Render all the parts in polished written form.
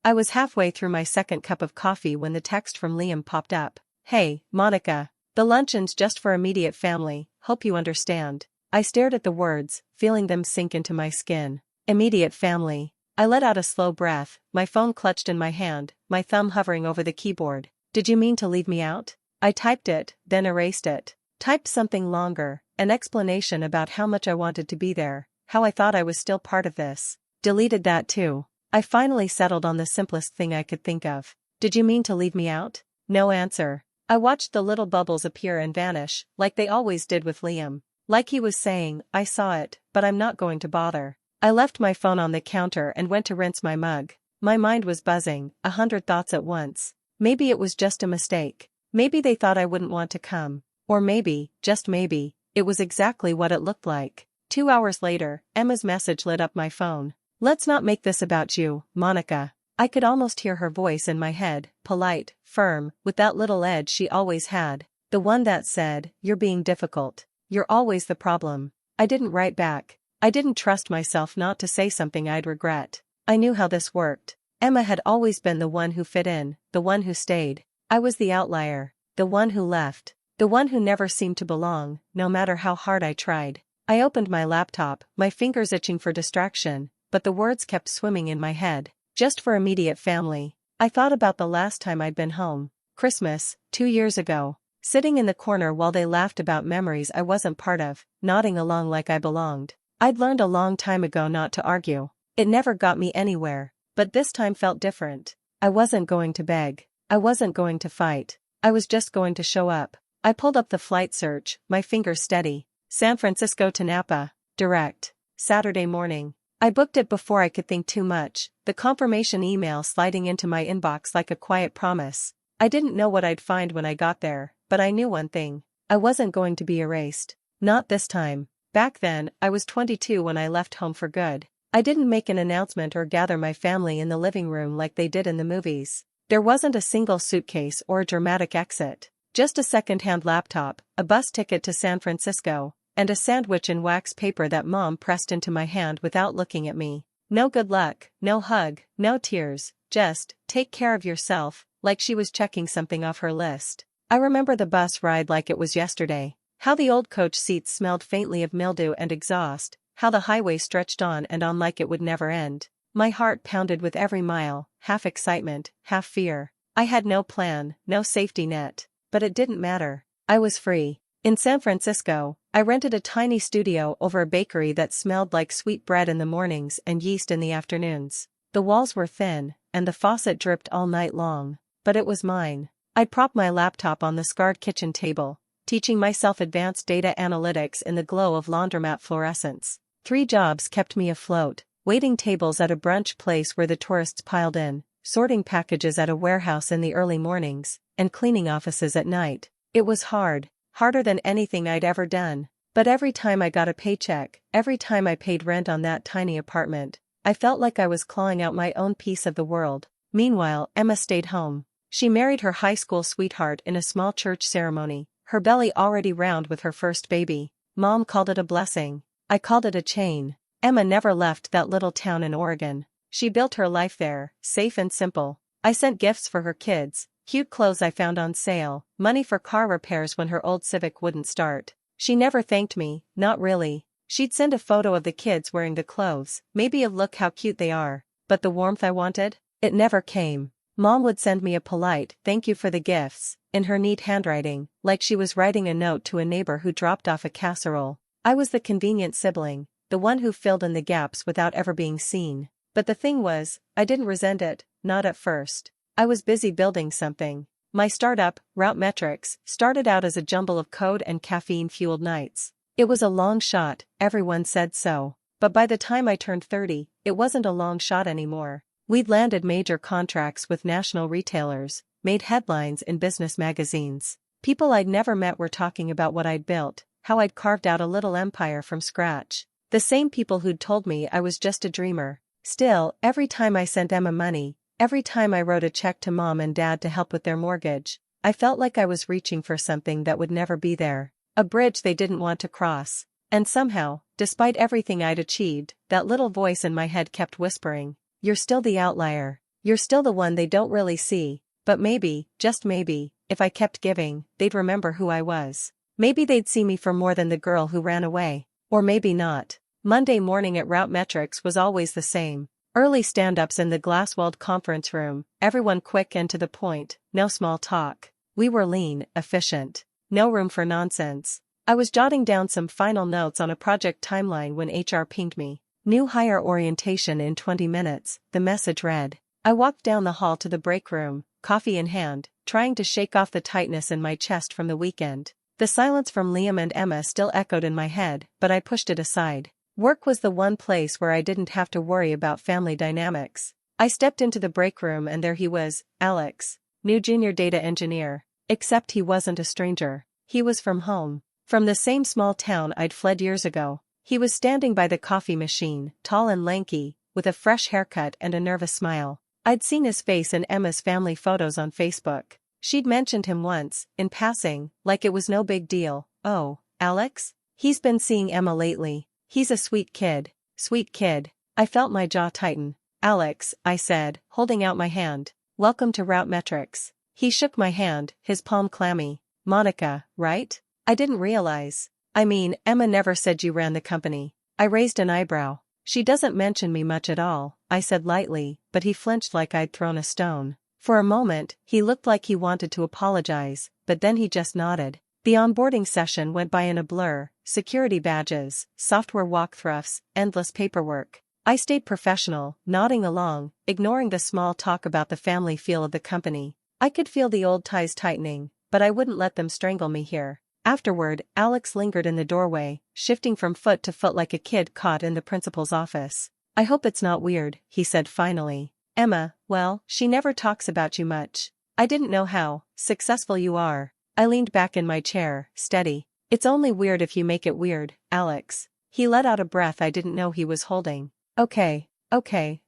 I was halfway through my second cup of coffee when the text from Liam popped up. "Hey, Monica. The luncheon's just for immediate family, hope you understand." I stared at the words, feeling them sink into my skin. Immediate family. I let out a slow breath, my phone clutched in my hand, my thumb hovering over the keyboard. "Did you mean to leave me out?" I typed it, then erased it. Typed something longer, an explanation about how much I wanted to be there, how I thought I was still part of this. Deleted that too. I finally settled on the simplest thing I could think of. "Did you mean to leave me out?" No answer. I watched the little bubbles appear and vanish, like they always did with Liam. Like he was saying, "I saw it, but I'm not going to bother." I left my phone on the counter and went to rinse my mug. My mind was buzzing, 100 thoughts at once. Maybe it was just a mistake. Maybe they thought I wouldn't want to come. Or maybe, just maybe, it was exactly what it looked like. 2 hours later, Emma's message lit up my phone. "Let's not make this about you, Monica." I could almost hear her voice in my head, polite, firm, with that little edge she always had. The one that said, "You're being difficult. You're always the problem." I didn't write back. I didn't trust myself not to say something I'd regret. I knew how this worked. Emma had always been the one who fit in, the one who stayed. I was the outlier, the one who left, the one who never seemed to belong, no matter how hard I tried. I opened my laptop, my fingers itching for distraction, but the words kept swimming in my head. Just for immediate family. I thought about the last time I'd been home. Christmas, 2 years ago. Sitting in the corner while they laughed about memories I wasn't part of, nodding along like I belonged. I'd learned a long time ago not to argue. It never got me anywhere, but this time felt different. I wasn't going to beg. I wasn't going to fight. I was just going to show up. I pulled up the flight search, my fingers steady. San Francisco to Napa. Direct. Saturday morning. I booked it before I could think too much, the confirmation email sliding into my inbox like a quiet promise. I didn't know what I'd find when I got there, but I knew one thing. I wasn't going to be erased. Not this time. Back then, I was 22 when I left home for good. I didn't make an announcement or gather my family in the living room like they did in the movies. There wasn't a single suitcase or a dramatic exit. Just a second-hand laptop, a bus ticket to San Francisco, and a sandwich in wax paper that Mom pressed into my hand without looking at me. No good luck, no hug, no tears, just, "Take care of yourself," like she was checking something off her list. I remember the bus ride like it was yesterday. How the old coach seats smelled faintly of mildew and exhaust, how the highway stretched on and on like it would never end. My heart pounded with every mile, half excitement, half fear. I had no plan, no safety net. But it didn't matter. I was free. In San Francisco, I rented a tiny studio over a bakery that smelled like sweet bread in the mornings and yeast in the afternoons. The walls were thin, and the faucet dripped all night long. But it was mine. I'd prop my laptop on the scarred kitchen table, teaching myself advanced data analytics in the glow of laundromat fluorescence. 3 jobs kept me afloat: waiting tables at a brunch place where the tourists piled in, sorting packages at a warehouse in the early mornings, and cleaning offices at night. It was hard. Harder than anything I'd ever done. But every time I got a paycheck, every time I paid rent on that tiny apartment, I felt like I was clawing out my own piece of the world. Meanwhile, Emma stayed home. She married her high school sweetheart in a small church ceremony, her belly already round with her first baby. Mom called it a blessing. I called it a chain. Emma never left that little town in Oregon. She built her life there, safe and simple. I sent gifts for her kids. Cute clothes I found on sale, money for car repairs when her old Civic wouldn't start. She never thanked me, not really. She'd send a photo of the kids wearing the clothes, maybe a "look how cute they are," but the warmth I wanted? It never came. Mom would send me a polite "thank you for the gifts," in her neat handwriting, like she was writing a note to a neighbor who dropped off a casserole. I was the convenient sibling, the one who filled in the gaps without ever being seen. But the thing was, I didn't resent it, not at first. I was busy building something. My startup, Route started out as a jumble of code and caffeine-fueled nights. It was a long shot, everyone said so. But by the time I turned 30, it wasn't a long shot anymore. We'd landed major contracts with national retailers, made headlines in business magazines. People I'd never met were talking about what I'd built, how I'd carved out a little empire from scratch. The same people who'd told me I was just a dreamer. Still, every time I sent Emma money, every time I wrote a check to Mom and Dad to help with their mortgage, I felt like I was reaching for something that would never be there. A bridge they didn't want to cross. And somehow, despite everything I'd achieved, that little voice in my head kept whispering, "You're still the outlier. You're still the one they don't really see, but maybe, just maybe, if I kept giving, they'd remember who I was. Maybe they'd see me for more than the girl who ran away. Or maybe not. Monday morning at Route Metrics was always the same. Early stand-ups in the glass-walled conference room, everyone quick and to the point, no small talk. We were lean, efficient. No room for nonsense. I was jotting down some final notes on a project timeline when HR pinged me. New hire orientation in 20 minutes, the message read. I walked down the hall to the break room, coffee in hand, trying to shake off the tightness in my chest from the weekend. The silence from Liam and Emma still echoed in my head, but I pushed it aside. Work was the one place where I didn't have to worry about family dynamics. I stepped into the break room and there he was, Alex, new junior data engineer. Except he wasn't a stranger. He was from home. From the same small town I'd fled years ago. He was standing by the coffee machine, tall and lanky, with a fresh haircut and a nervous smile. I'd seen his face in Emma's family photos on Facebook. She'd mentioned him once, in passing, like it was no big deal. Oh, Alex? He's been seeing Emma lately. He's a sweet kid. Sweet kid. I felt my jaw tighten. Alex, I said, holding out my hand. Welcome to Route Metrics. He shook my hand, his palm clammy. Monica, right? I didn't realize. I mean, Emma never said you ran the company. I raised an eyebrow. She doesn't mention me much at all, I said lightly, but he flinched like I'd thrown a stone. For a moment, he looked like he wanted to apologize, but then he just nodded. The onboarding session went by in a blur, security badges, software walkthroughs, endless paperwork. I stayed professional, nodding along, ignoring the small talk about the family feel of the company. I could feel the old ties tightening, but I wouldn't let them strangle me here. Afterward, Alex lingered in the doorway, shifting from foot to foot like a kid caught in the principal's office. I hope it's not weird, he said finally. Emma, well, she never talks about you much. I didn't know how successful you are. I leaned back in my chair, steady. It's only weird if you make it weird, Alex. He let out a breath I didn't know he was holding. Okay,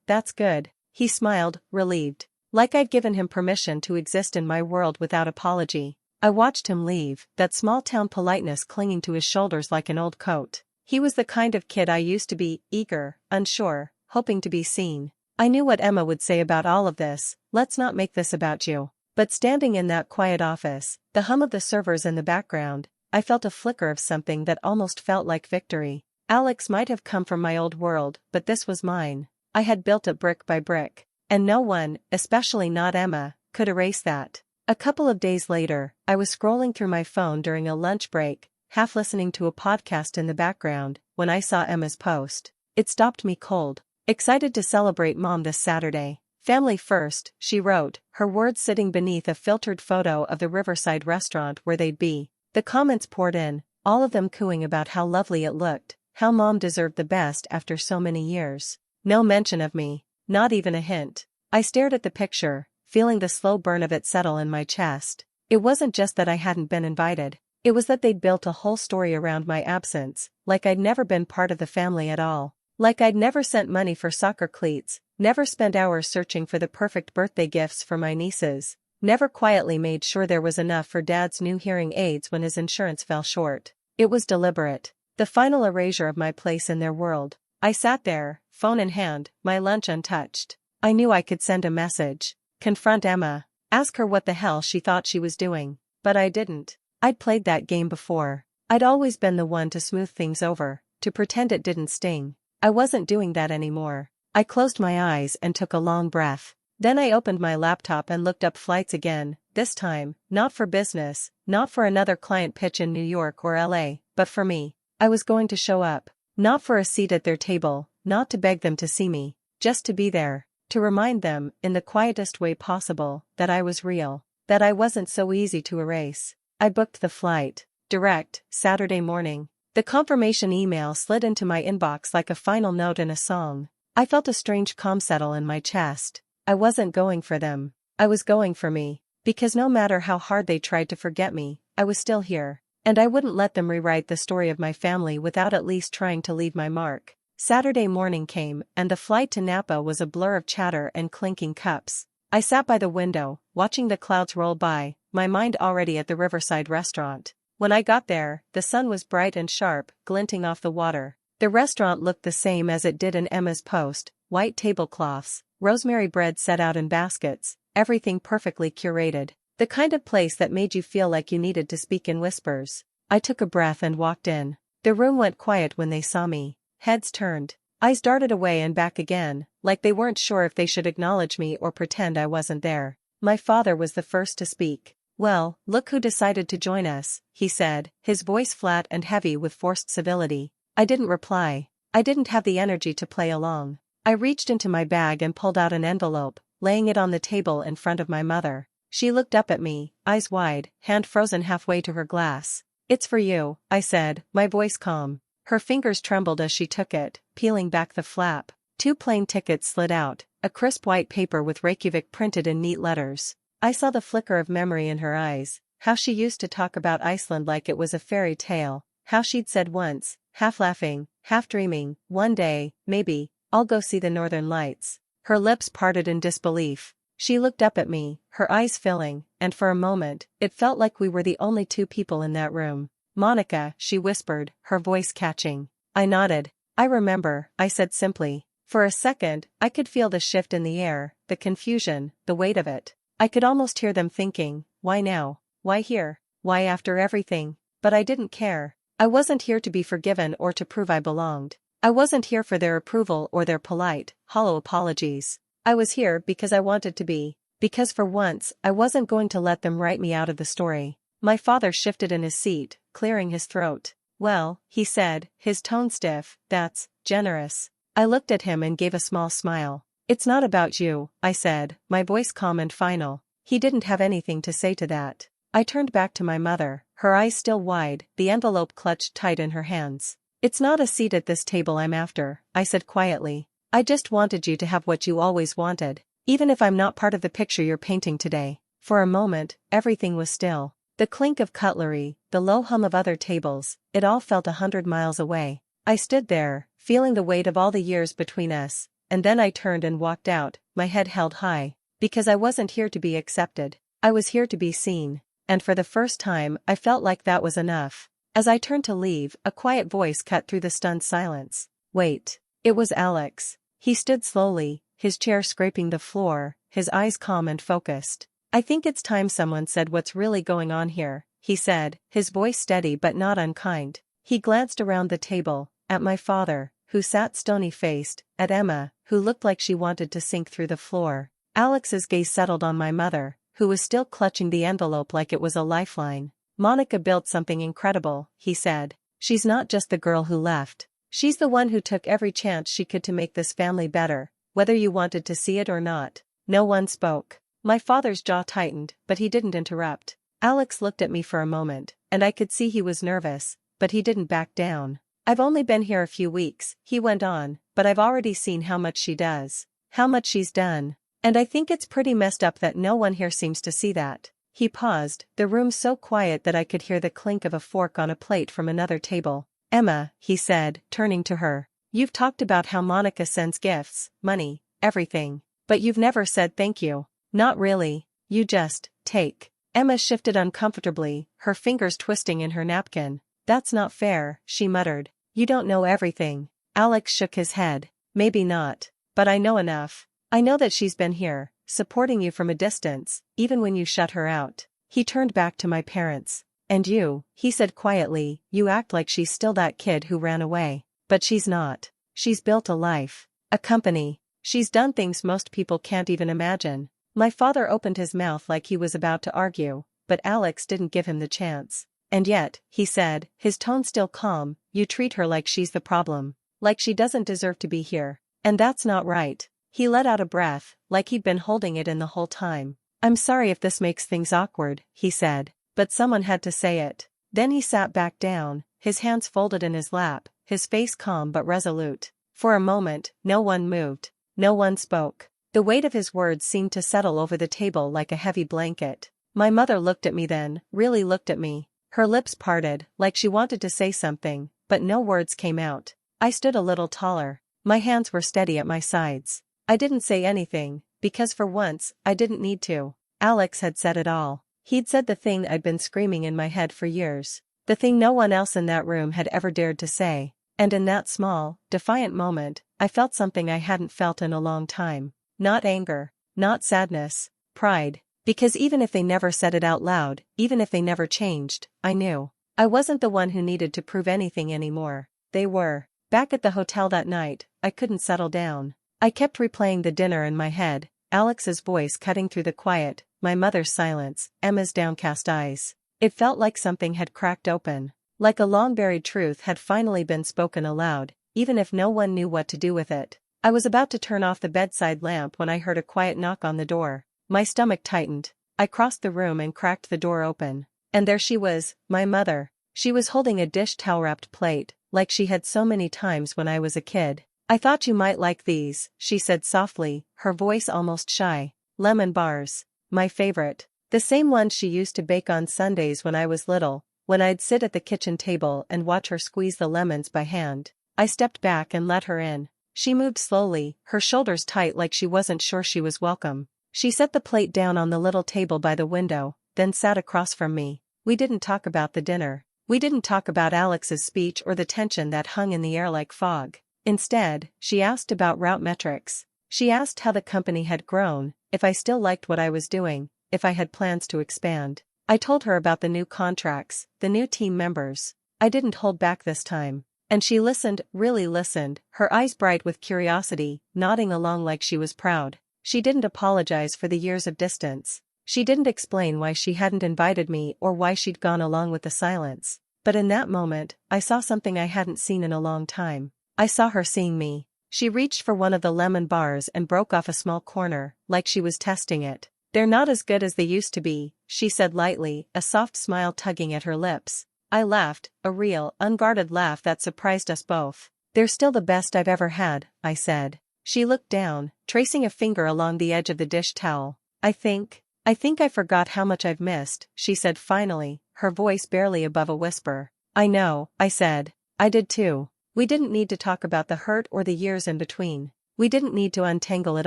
that's good. He smiled, relieved. Like I'd given him permission to exist in my world without apology. I watched him leave, that small-town politeness clinging to his shoulders like an old coat. He was the kind of kid I used to be, eager, unsure, hoping to be seen. I knew what Emma would say about all of this, let's not make this about you. But standing in that quiet office, the hum of the servers in the background, I felt a flicker of something that almost felt like victory. Alex might have come from my old world, but this was mine. I had built it brick by brick. And no one, especially not Emma, could erase that. A couple of days later, I was scrolling through my phone during a lunch break, half listening to a podcast in the background, when I saw Emma's post. It stopped me cold. Excited to celebrate Mom this Saturday. Family first, she wrote, her words sitting beneath a filtered photo of the Riverside restaurant where they'd be. The comments poured in, all of them cooing about how lovely it looked, how Mom deserved the best after so many years. No mention of me, not even a hint. I stared at the picture, feeling the slow burn of it settle in my chest. It wasn't just that I hadn't been invited. It was that they'd built a whole story around my absence, like I'd never been part of the family at all. Like I'd never sent money for soccer cleats, never spent hours searching for the perfect birthday gifts for my nieces, never quietly made sure there was enough for Dad's new hearing aids when his insurance fell short. It was deliberate. The final erasure of my place in their world. I sat there, phone in hand, my lunch untouched. I knew I could send a message. Confront Emma. Ask her what the hell she thought she was doing. But I didn't. I'd played that game before. I'd always been the one to smooth things over, to pretend it didn't sting. I wasn't doing that anymore. I closed my eyes and took a long breath. Then I opened my laptop and looked up flights again, this time, not for business, not for another client pitch in New York or LA, but for me. I was going to show up. Not for a seat at their table, not to beg them to see me, just to be there. To remind them, in the quietest way possible, that I was real, that I wasn't so easy to erase. I booked the flight. Direct, Saturday morning. The confirmation email slid into my inbox like a final note in a song. I felt a strange calm settle in my chest. I wasn't going for them. I was going for me. Because no matter how hard they tried to forget me, I was still here. And I wouldn't let them rewrite the story of my family without at least trying to leave my mark. Saturday morning came, and the flight to Napa was a blur of chatter and clinking cups. I sat by the window, watching the clouds roll by, my mind already at the Riverside restaurant. When I got there, the sun was bright and sharp, glinting off the water. The restaurant looked the same as it did in Emma's post, white tablecloths, rosemary bread set out in baskets, everything perfectly curated. The kind of place that made you feel like you needed to speak in whispers. I took a breath and walked in. The room went quiet when they saw me. Heads turned. Eyes darted away and back again, like they weren't sure if they should acknowledge me or pretend I wasn't there. My father was the first to speak. "Well, look who decided to join us," he said, his voice flat and heavy with forced civility. I didn't reply. I didn't have the energy to play along. I reached into my bag and pulled out an envelope, laying it on the table in front of my mother. She looked up at me, eyes wide, hand frozen halfway to her glass. "It's for you," I said, my voice calm. Her fingers trembled as she took it, peeling back the flap. 2 plain tickets slid out, a crisp white paper with Reykjavik printed in neat letters. I saw the flicker of memory in her eyes, how she used to talk about Iceland like it was a fairy tale, how she'd said once, half laughing, half dreaming, "One day, maybe, I'll go see the northern lights." Her lips parted in disbelief. She looked up at me, her eyes filling, and for a moment, it felt like we were the only 2 people in that room. "Monica," she whispered, her voice catching. I nodded. "I remember," I said simply. For a second, I could feel the shift in the air, the confusion, the weight of it. I could almost hear them thinking, why now? Why here? Why after everything? But I didn't care. I wasn't here to be forgiven or to prove I belonged. I wasn't here for their approval or their polite, hollow apologies. I was here because I wanted to be. Because for once, I wasn't going to let them write me out of the story. My father shifted in his seat, clearing his throat. "Well," he said, his tone stiff, "that's generous." I looked at him and gave a small smile. "It's not about you," I said, my voice calm and final. He didn't have anything to say to that. I turned back to my mother, her eyes still wide, the envelope clutched tight in her hands. "It's not a seat at this table I'm after," I said quietly. "I just wanted you to have what you always wanted, even if I'm not part of the picture you're painting today." For a moment, everything was still. The clink of cutlery, the low hum of other tables, it all felt 100 miles away. I stood there, feeling the weight of all the years between us, and then I turned and walked out, my head held high. Because I wasn't here to be accepted. I was here to be seen. And for the first time, I felt like that was enough. As I turned to leave, a quiet voice cut through the stunned silence. "Wait." It was Alex. He stood slowly, his chair scraping the floor, his eyes calm and focused. "I think it's time someone said what's really going on here," he said, his voice steady but not unkind. He glanced around the table, at my father, who sat stony-faced, at Emma, who looked like she wanted to sink through the floor. Alex's gaze settled on my mother, who was still clutching the envelope like it was a lifeline. "Monica built something incredible," he said. "She's not just the girl who left. She's the one who took every chance she could to make this family better, whether you wanted to see it or not." No one spoke. My father's jaw tightened, but he didn't interrupt. Alex looked at me for a moment, and I could see he was nervous, but he didn't back down. "I've only been here a few weeks," he went on, "but I've already seen how much she does. How much she's done. And I think it's pretty messed up that no one here seems to see that." He paused, the room so quiet that I could hear the clink of a fork on a plate from another table. "Emma," he said, turning to her, "you've talked about how Monica sends gifts, money, everything. But you've never said thank you." "Not really. You just take." Emma shifted uncomfortably, her fingers twisting in her napkin. "That's not fair," she muttered. "You don't know everything." Alex shook his head. "Maybe not. But I know enough. I know that she's been here, supporting you from a distance, even when you shut her out." He turned back to my parents. "And you," he said quietly, "you act like she's still that kid who ran away. But she's not. She's built a life. A company. She's done things most people can't even imagine." My father opened his mouth like he was about to argue, but Alex didn't give him the chance. "And yet," he said, his tone still calm, "you treat her like she's the problem. Like she doesn't deserve to be here. And that's not right." He let out a breath, like he'd been holding it in the whole time. "I'm sorry if this makes things awkward," he said, "but someone had to say it." Then he sat back down, his hands folded in his lap, his face calm but resolute. For a moment, no one moved. No one spoke. The weight of his words seemed to settle over the table like a heavy blanket. My mother looked at me then, really looked at me. Her lips parted, like she wanted to say something, but no words came out. I stood a little taller. My hands were steady at my sides. I didn't say anything, because for once, I didn't need to. Alex had said it all. He'd said the thing I'd been screaming in my head for years. The thing no one else in that room had ever dared to say. And in that small, defiant moment, I felt something I hadn't felt in a long time. Not anger, not sadness, pride. Because even if they never said it out loud, even if they never changed, I knew. I wasn't the one who needed to prove anything anymore. They were. Back at the hotel that night, I couldn't settle down. I kept replaying the dinner in my head, Alex's voice cutting through the quiet, my mother's silence, Emma's downcast eyes. It felt like something had cracked open. Like a long-buried truth had finally been spoken aloud, even if no one knew what to do with it. I was about to turn off the bedside lamp when I heard a quiet knock on the door. My stomach tightened. I crossed the room and cracked the door open. And there she was, my mother. She was holding a dish towel-wrapped plate, like she had so many times when I was a kid. "I thought you might like these," she said softly, her voice almost shy. "Lemon bars. My favorite. The same ones she used to bake on Sundays when I was little, when I'd sit at the kitchen table and watch her squeeze the lemons by hand." I stepped back and let her in. She moved slowly, her shoulders tight like she wasn't sure she was welcome. She set the plate down on the little table by the window, then sat across from me. We didn't talk about the dinner. We didn't talk about Alex's speech or the tension that hung in the air like fog. Instead, she asked about route metrics. She asked how the company had grown, if I still liked what I was doing, if I had plans to expand. I told her about the new contracts, the new team members. I didn't hold back this time. And she listened, really listened, her eyes bright with curiosity, nodding along like she was proud. She didn't apologize for the years of distance. She didn't explain why she hadn't invited me or why she'd gone along with the silence. But in that moment, I saw something I hadn't seen in a long time. I saw her seeing me. She reached for one of the lemon bars and broke off a small corner, like she was testing it. "They're not as good as they used to be," she said lightly, a soft smile tugging at her lips. I laughed, a real, unguarded laugh that surprised us both. "They're still the best I've ever had," I said. She looked down, tracing a finger along the edge of the dish towel. I think I forgot how much I've missed," she said finally, her voice barely above a whisper. "I know," I said. "I did too." We didn't need to talk about the hurt or the years in between. We didn't need to untangle it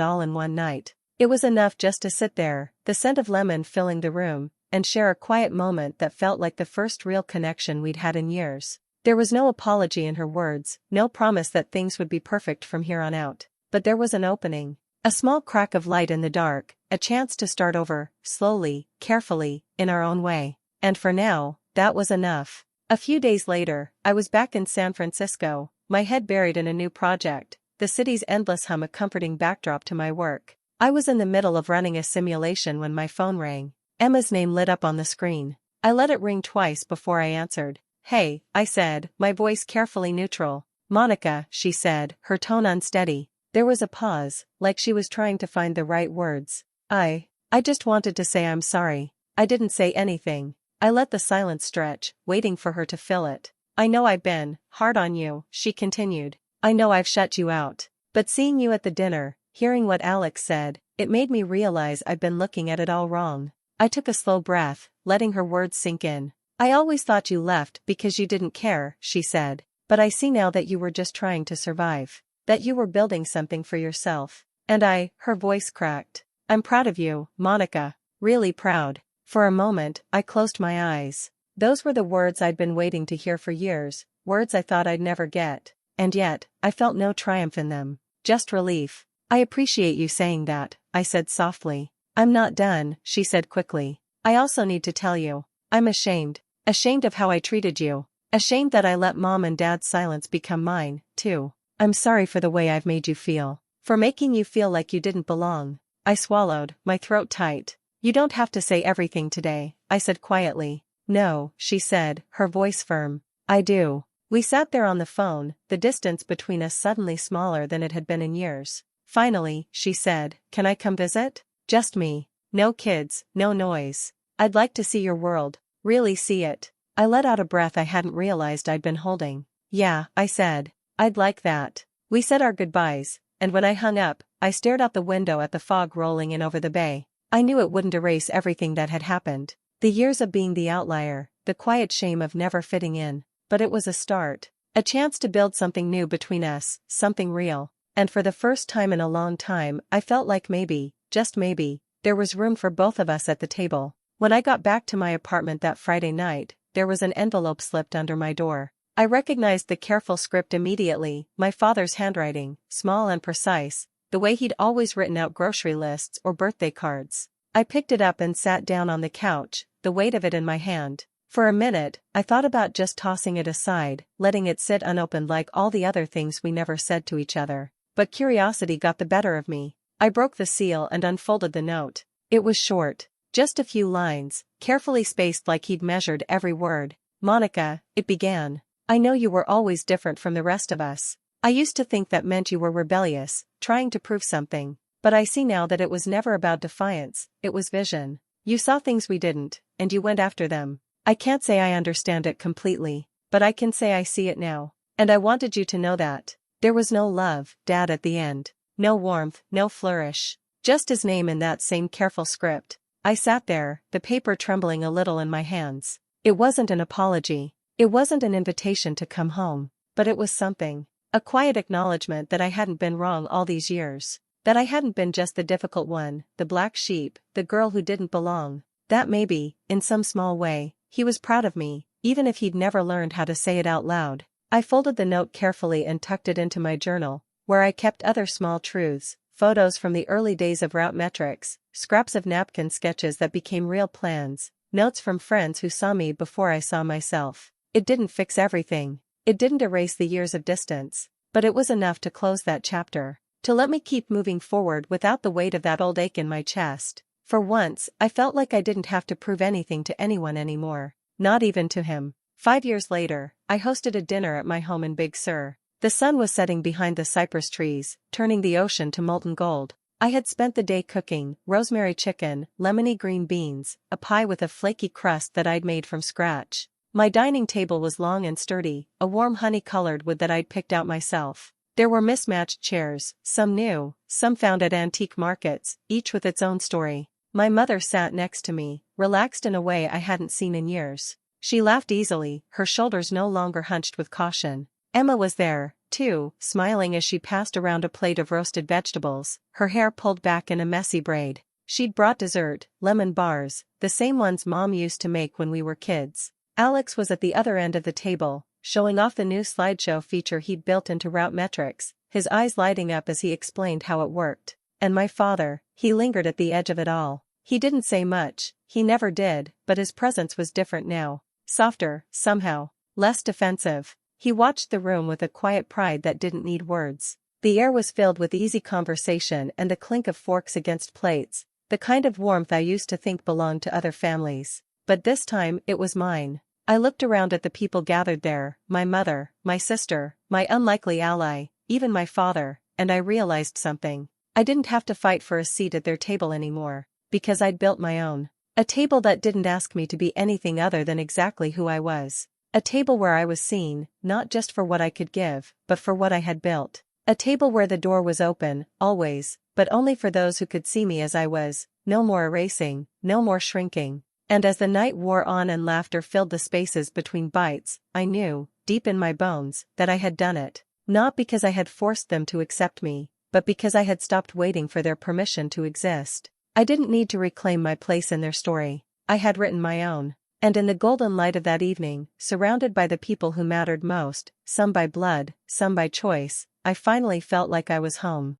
all in one night. It was enough just to sit there, the scent of lemon filling the room, and share a quiet moment that felt like the first real connection we'd had in years. There was no apology in her words, no promise that things would be perfect from here on out. But there was an opening. A small crack of light in the dark, a chance to start over, slowly, carefully, in our own way. And for now, that was enough. A few days later, I was back in San Francisco, my head buried in a new project, the city's endless hum a comforting backdrop to my work. I was in the middle of running a simulation when my phone rang. Emma's name lit up on the screen. I let it ring twice before I answered. "Hey," I said, my voice carefully neutral. "Monica," she said, her tone unsteady. There was a pause, like she was trying to find the right words. I just wanted to say I'm sorry." I didn't say anything. I let the silence stretch, waiting for her to fill it. "I know I've been hard on you," she continued. "I know I've shut you out. But seeing you at the dinner, hearing what Alex said, it made me realize I'd been looking at it all wrong." I took a slow breath, letting her words sink in. "I always thought you left because you didn't care," she said. "But I see now that you were just trying to survive. That you were building something for yourself. And her voice cracked. "I'm proud of you, Monica. Really proud." For a moment, I closed my eyes. Those were the words I'd been waiting to hear for years, words I thought I'd never get. And yet, I felt no triumph in them. Just relief. "I appreciate you saying that," I said softly. "I'm not done," she said quickly. "I also need to tell you. I'm ashamed. Ashamed of how I treated you. Ashamed that I let Mom and Dad's silence become mine, too. I'm sorry for the way I've made you feel. For making you feel like you didn't belong." I swallowed, my throat tight. "You don't have to say everything today," I said quietly. "No," she said, her voice firm. "I do." We sat there on the phone, the distance between us suddenly smaller than it had been in years. Finally, she said, "Can I come visit? Just me. No kids, no noise. I'd like to see your world, really see it." I let out a breath I hadn't realized I'd been holding. "Yeah," I said. "I'd like that." We said our goodbyes, and when I hung up, I stared out the window at the fog rolling in over the bay. I knew it wouldn't erase everything that had happened. The years of being the outlier, the quiet shame of never fitting in. But it was a start. A chance to build something new between us, something real. And for the first time in a long time, I felt like maybe, just maybe, there was room for both of us at the table. When I got back to my apartment that Friday night, there was an envelope slipped under my door. I recognized the careful script immediately, my father's handwriting, small and precise, the way he'd always written out grocery lists or birthday cards. I picked it up and sat down on the couch, the weight of it in my hand. For a minute, I thought about just tossing it aside, letting it sit unopened like all the other things we never said to each other. But curiosity got the better of me. I broke the seal and unfolded the note. It was short. Just a few lines, carefully spaced like he'd measured every word. Monica, it began. I know you were always different from the rest of us. I used to think that meant you were rebellious, trying to prove something. But I see now that it was never about defiance, it was vision. You saw things we didn't, and you went after them. I can't say I understand it completely, but I can say I see it now. And I wanted you to know that. There was no love, Dad, at the end. No warmth, no flourish. Just his name in that same careful script. I sat there, the paper trembling a little in my hands. It wasn't an apology. It wasn't an invitation to come home. But it was something. A quiet acknowledgement that I hadn't been wrong all these years. That I hadn't been just the difficult one, the black sheep, the girl who didn't belong. That maybe, in some small way, he was proud of me, even if he'd never learned how to say it out loud. I folded the note carefully and tucked it into my journal, where I kept other small truths, photos from the early days of Route Metrics, scraps of napkin sketches that became real plans, notes from friends who saw me before I saw myself. It didn't fix everything. It didn't erase the years of distance. But it was enough to close that chapter. To let me keep moving forward without the weight of that old ache in my chest. For once, I felt like I didn't have to prove anything to anyone anymore. Not even to him. 5 years later, I hosted a dinner at my home in Big Sur. The sun was setting behind the cypress trees, turning the ocean to molten gold. I had spent the day cooking rosemary chicken, lemony green beans, a pie with a flaky crust that I'd made from scratch. My dining table was long and sturdy, a warm honey-colored wood that I'd picked out myself. There were mismatched chairs, some new, some found at antique markets, each with its own story. My mother sat next to me, relaxed in a way I hadn't seen in years. She laughed easily, her shoulders no longer hunched with caution. Emma was there, too, smiling as she passed around a plate of roasted vegetables, her hair pulled back in a messy braid. She'd brought dessert, lemon bars, the same ones Mom used to make when we were kids. Alex was at the other end of the table, showing off the new slideshow feature he'd built into Route Metrics, his eyes lighting up as he explained how it worked. And my father, he lingered at the edge of it all. He didn't say much, he never did, but his presence was different now. Softer, somehow. Less defensive. He watched the room with a quiet pride that didn't need words. The air was filled with easy conversation and the clink of forks against plates, the kind of warmth I used to think belonged to other families. But this time, it was mine. I looked around at the people gathered there, my mother, my sister, my unlikely ally, even my father, and I realized something. I didn't have to fight for a seat at their table anymore, because I'd built my own. A table that didn't ask me to be anything other than exactly who I was. A table where I was seen, not just for what I could give, but for what I had built. A table where the door was open, always, but only for those who could see me as I was, no more erasing, no more shrinking. And as the night wore on and laughter filled the spaces between bites, I knew, deep in my bones, that I had done it. Not because I had forced them to accept me, but because I had stopped waiting for their permission to exist. I didn't need to reclaim my place in their story. I had written my own. And in the golden light of that evening, surrounded by the people who mattered most, some by blood, some by choice, I finally felt like I was home.